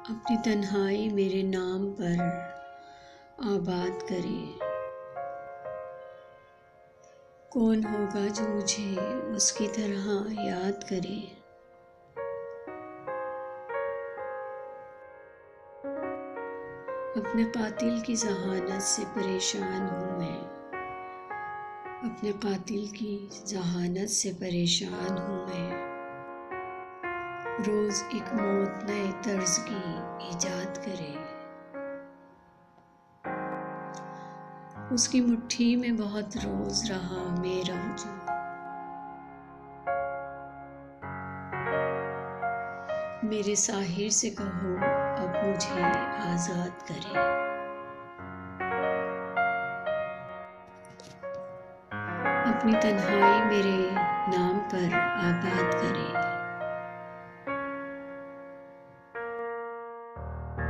अपनी तन्हाई मेरे नाम पर आबाद करे। कौन होगा जो मुझे उसकी तरह याद करे। अपने कातिल की जहानत से परेशान हूँ मैं। अपने कातिल की जहानत से परेशान हूँ मैं। रोज़ एक मौत नए तर्ज की ईजाद करे। उसकी मुट्ठी में बहुत रोज़ रहा मेरा वजूद। मेरे साहिर से कहो अब मुझे आज़ाद करे। अपनी तन्हाई मेरे नाम पर आबाद करे।